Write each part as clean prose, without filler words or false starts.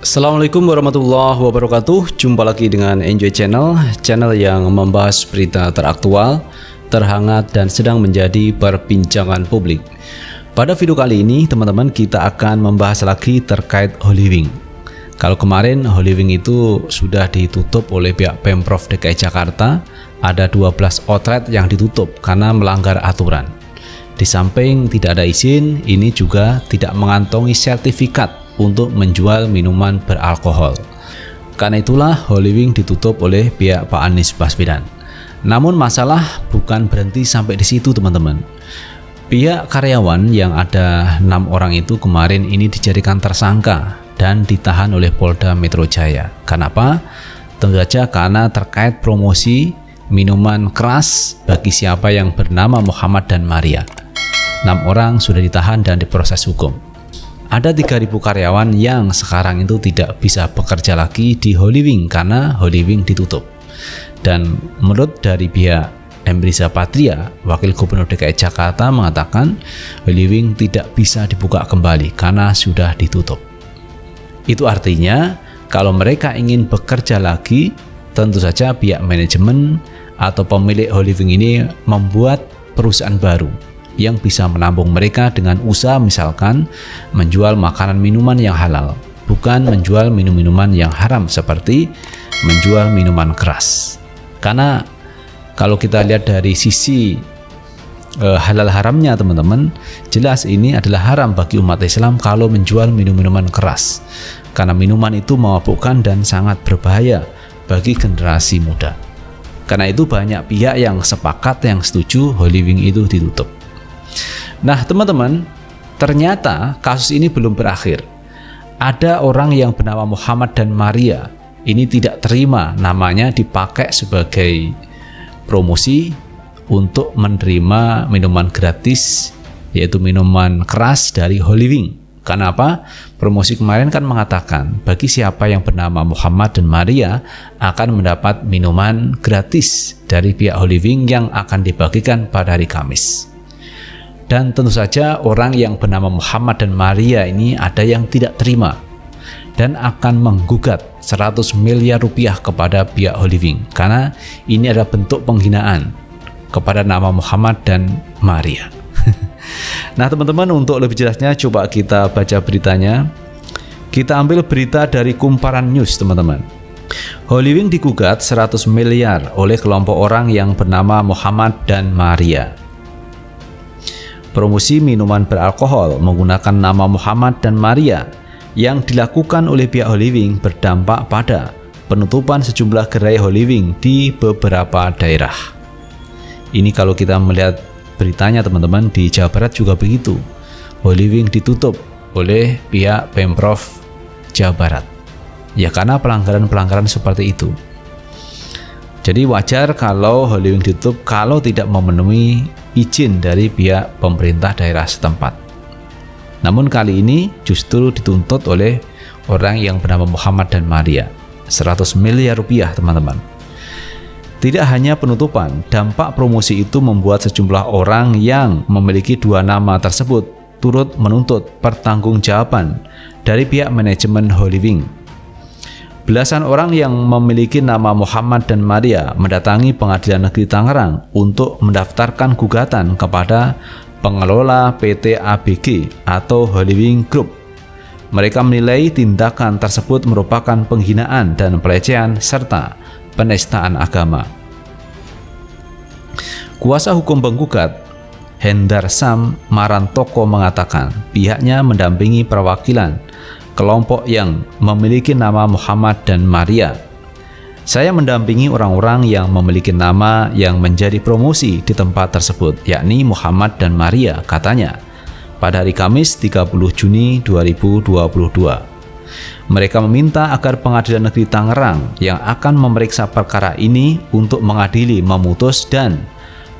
Assalamualaikum warahmatullahi wabarakatuh. Jumpa lagi dengan Enjoy Channel, channel yang membahas berita teraktual, terhangat dan sedang menjadi perbincangan publik. Pada video kali ini teman-teman, kita akan membahas lagi terkait Holywing. Kalau kemarin Holywing itu sudah ditutup oleh pihak Pemprov DKI Jakarta, ada 12 outlet yang ditutup karena melanggar aturan. Di samping tidak ada izin, ini juga tidak mengantongi sertifikat untuk menjual minuman beralkohol. Karena itulah Holywing ditutup oleh pihak Pak Anies Baswedan. Namun masalah bukan berhenti sampai di situ teman-teman. Pihak karyawan yang ada 6 orang itu kemarin ini dijadikan tersangka dan ditahan oleh Polda Metro Jaya. Kenapa? Tentu saja karena terkait promosi minuman keras bagi siapa yang bernama Muhammad dan Maria. 6 orang sudah ditahan dan diproses hukum. Ada 3.000 karyawan yang sekarang itu tidak bisa bekerja lagi di Holywing karena Holywing ditutup. Dan menurut dari pihak M. Riza Patria, Wakil Gubernur DKI Jakarta mengatakan Holywing tidak bisa dibuka kembali karena sudah ditutup. Itu artinya kalau mereka ingin bekerja lagi, tentu saja pihak manajemen atau pemilik Holywing ini membuat perusahaan baru yang bisa menampung mereka dengan usaha misalkan menjual makanan minuman yang halal, bukan menjual minuman yang haram seperti menjual minuman keras. Karena kalau kita lihat dari sisi halal haramnya teman-teman, jelas ini adalah haram bagi umat Islam kalau menjual minuman keras, karena minuman itu memabukkan dan sangat berbahaya bagi generasi muda. Karena itu banyak pihak yang sepakat, yang setuju Holywing itu ditutup. Nah teman-teman, ternyata kasus ini belum berakhir. Ada orang yang bernama Muhammad dan Maria ini tidak terima namanya dipakai sebagai promosi untuk menerima minuman gratis, yaitu minuman keras dari Holywing. Karena apa? Promosi kemarin kan mengatakan bagi siapa yang bernama Muhammad dan Maria akan mendapat minuman gratis dari pihak Holywing yang akan dibagikan pada hari Kamis. Dan tentu saja orang yang bernama Muhammad dan Maria ini ada yang tidak terima dan akan menggugat 100 miliar rupiah kepada pihak Holywing karena ini adalah bentuk penghinaan kepada nama Muhammad dan Maria. Nah teman-teman, untuk lebih jelasnya coba kita baca beritanya. Kita ambil berita dari Kumparan News teman-teman. Holywing digugat 100 miliar oleh kelompok orang yang bernama Muhammad dan Maria. Promosi minuman beralkohol menggunakan nama Muhammad dan Maria yang dilakukan oleh pihak Holywing berdampak pada penutupan sejumlah gerai Holywing di beberapa daerah. Ini kalau kita melihat beritanya teman-teman, di Jawa Barat juga begitu. Holywing ditutup oleh pihak Pemprov Jawa Barat. Ya karena pelanggaran-pelanggaran seperti itu. Jadi wajar kalau Holywing ditutup kalau tidak memenuhi izin dari pihak pemerintah daerah setempat. Namun kali ini justru dituntut oleh orang yang bernama Muhammad dan Maria 100 miliar rupiah teman-teman. Tidak hanya penutupan, dampak promosi itu membuat sejumlah orang yang memiliki 2 nama tersebut turut menuntut pertanggungjawaban dari pihak manajemen Holywing. Belasan orang yang memiliki nama Muhammad dan Maria mendatangi Pengadilan Negeri Tangerang untuk mendaftarkan gugatan kepada pengelola PT ABG atau Holywing Group. Mereka menilai tindakan tersebut merupakan penghinaan dan pelecehan serta penistaan agama. Kuasa hukum penggugat Hendar Sam Marantoko mengatakan pihaknya mendampingi perwakilan kelompok yang memiliki nama Muhammad dan Maria. Saya mendampingi orang-orang yang memiliki nama yang menjadi promosi di tempat tersebut, yakni Muhammad dan Maria, katanya, pada hari Kamis 30 Juni 2022. Mereka meminta agar Pengadilan Negeri Tangerang yang akan memeriksa perkara ini untuk mengadili, memutus, dan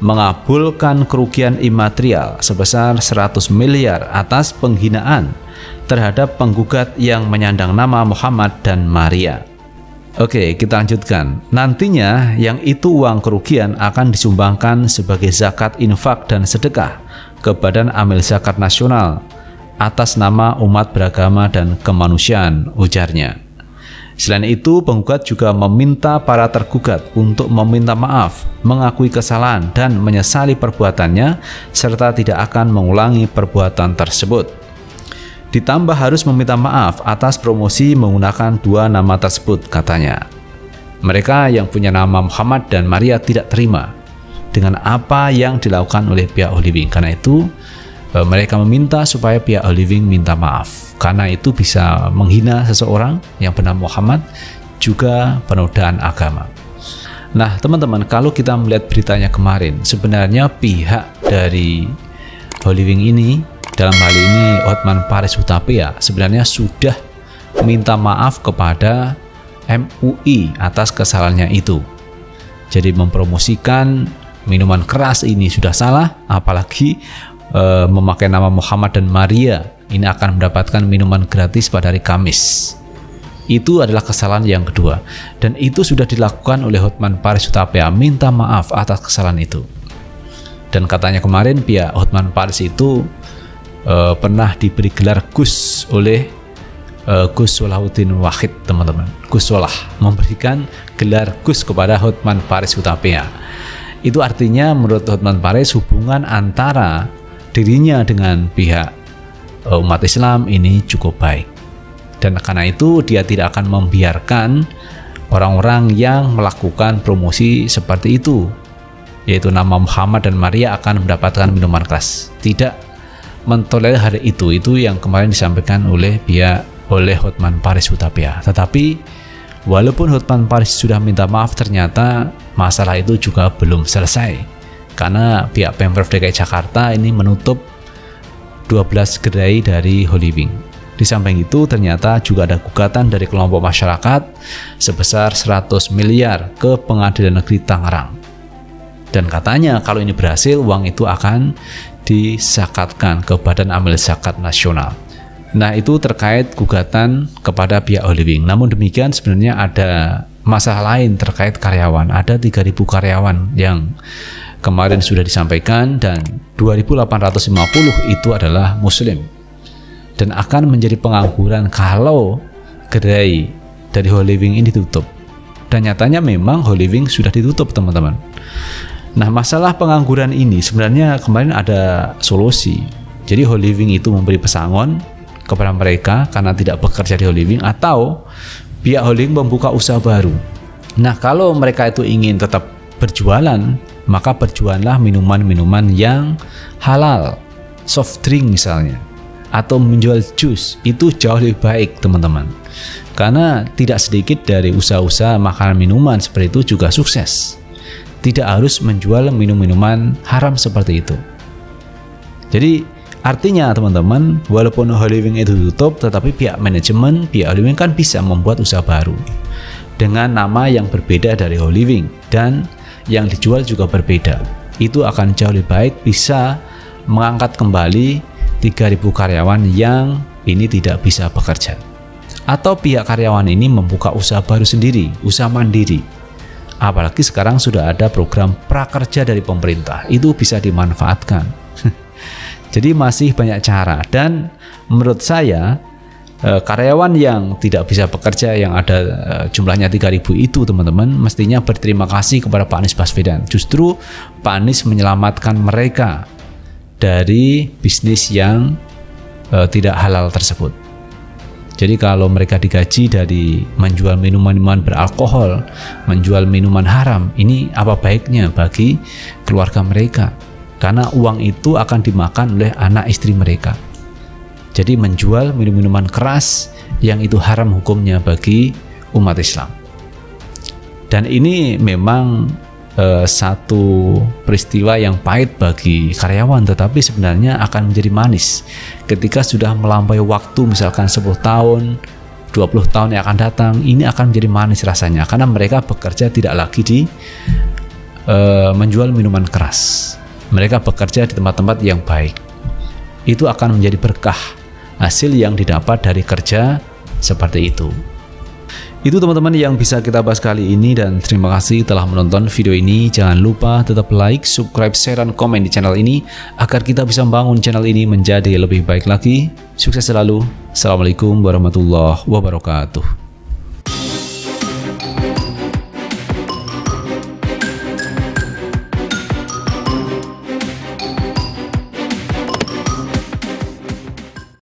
mengabulkan kerugian imaterial sebesar 100 miliar atas penghinaan terhadap penggugat yang menyandang nama Muhammad dan Maria. Oke, kita lanjutkan. Nantinya yang itu uang kerugian akan disumbangkan sebagai zakat infak dan sedekah ke Badan Amil Zakat Nasional atas nama umat beragama dan kemanusiaan, ujarnya. Selain itu, penggugat juga meminta para tergugat untuk meminta maaf, mengakui kesalahan, dan menyesali perbuatannya, serta tidak akan mengulangi perbuatan tersebut. Ditambah harus meminta maaf atas promosi menggunakan dua nama tersebut, katanya. Mereka yang punya nama Muhammad dan Maria tidak terima dengan apa yang dilakukan oleh pihak Holy Wing. Karena itu, mereka meminta supaya pihak Holy Wing minta maaf, karena itu bisa menghina seseorang yang bernama Muhammad, juga penodaan agama. Nah teman-teman, kalau kita melihat beritanya kemarin, sebenarnya pihak dari Holy Wing ini, dalam hal ini Hotman Paris Hutapea, sebenarnya sudah minta maaf kepada MUI atas kesalahannya itu. Jadi mempromosikan minuman keras ini sudah salah, apalagi memakai nama Muhammad dan Maria ini akan mendapatkan minuman gratis pada hari Kamis. Itu adalah kesalahan yang kedua, dan itu sudah dilakukan oleh Hotman Paris Hutapea, minta maaf atas kesalahan itu. Dan katanya kemarin pihak Hotman Paris itu pernah diberi gelar Gus oleh Gus Solahuddin Wahid, teman-teman. Gus Solah memberikan gelar Gus kepada Hotman Paris Hutapea. Itu artinya menurut Hotman Paris, hubungan antara dirinya dengan pihak umat Islam ini cukup baik, dan karena itu dia tidak akan membiarkan orang-orang yang melakukan promosi seperti itu, yaitu nama Muhammad dan Maria akan mendapatkan minuman keras. Tidak mentolerir hari itu yang kemarin disampaikan oleh Hotman Paris Hutapea. Tetapi walaupun Hotman Paris sudah minta maaf, ternyata masalah itu juga belum selesai, karena pihak Pemprov DKI Jakarta ini menutup 12 gerai dari Holy Wing. Di samping itu ternyata juga ada gugatan dari kelompok masyarakat sebesar 100 miliar ke Pengadilan Negeri Tangerang. Dan katanya kalau ini berhasil, uang itu akan disakatkan ke Badan Amil Zakat Nasional. Nah itu terkait gugatan kepada pihak Holy Wing. Namun demikian sebenarnya ada masalah lain terkait karyawan. Ada 3.000 karyawan yang kemarin sudah disampaikan, dan 2.850 itu adalah Muslim dan akan menjadi pengangguran kalau gerai dari Holy Wing ini ditutup. Dan nyatanya memang Holy Wing sudah ditutup, teman-teman. Nah masalah pengangguran ini sebenarnya kemarin ada solusi. Jadi Holy Wing itu memberi pesangon kepada mereka karena tidak bekerja di Holy Wing, atau pihak Holy Wing membuka usaha baru. Nah kalau mereka itu ingin tetap berjualan, maka berjualanlah minuman-minuman yang halal, soft drink misalnya, atau menjual jus. Itu jauh lebih baik, teman-teman, karena tidak sedikit dari usaha-usaha makanan minuman seperti itu juga sukses. Tidak harus menjual minum-minuman haram seperti itu. Jadi artinya teman-teman, walaupun Holy Wing itu tutup, tetapi pihak manajemen, pihak Holy Wing kan bisa membuat usaha baru dengan nama yang berbeda dari Holy Wing, dan yang dijual juga berbeda. Itu akan jauh lebih baik, bisa mengangkat kembali 3.000 karyawan yang ini tidak bisa bekerja. Atau pihak karyawan ini membuka usaha baru sendiri, usaha mandiri. Apalagi sekarang sudah ada program prakerja dari pemerintah, itu bisa dimanfaatkan. Jadi masih banyak cara, dan menurut saya karyawan yang tidak bisa bekerja yang ada jumlahnya 3.000 itu, teman-teman, mestinya berterima kasih kepada Pak Anies Baswedan. Justru Pak Anies menyelamatkan mereka dari bisnis yang tidak halal tersebut. Jadi kalau mereka digaji dari menjual minuman-minuman beralkohol, menjual minuman haram, ini apa baiknya bagi keluarga mereka? Karena uang itu akan dimakan oleh anak istri mereka. Jadi menjual minum-minuman keras yang itu haram hukumnya bagi umat Islam. Dan ini memang satu peristiwa yang pahit bagi karyawan, tetapi sebenarnya akan menjadi manis ketika sudah melampaui waktu, misalkan 10 tahun, 20 tahun yang akan datang. Ini akan menjadi manis rasanya, karena mereka bekerja tidak lagi di menjual minuman keras. Mereka bekerja di tempat-tempat yang baik. Itu akan menjadi berkah hasil yang didapat dari kerja seperti itu. Itu teman-teman yang bisa kita bahas kali ini, dan terima kasih telah menonton video ini. Jangan lupa tetap like, subscribe, share, dan komen di channel ini agar kita bisa membangun channel ini menjadi lebih baik lagi. Sukses selalu. Assalamualaikum warahmatullahi wabarakatuh.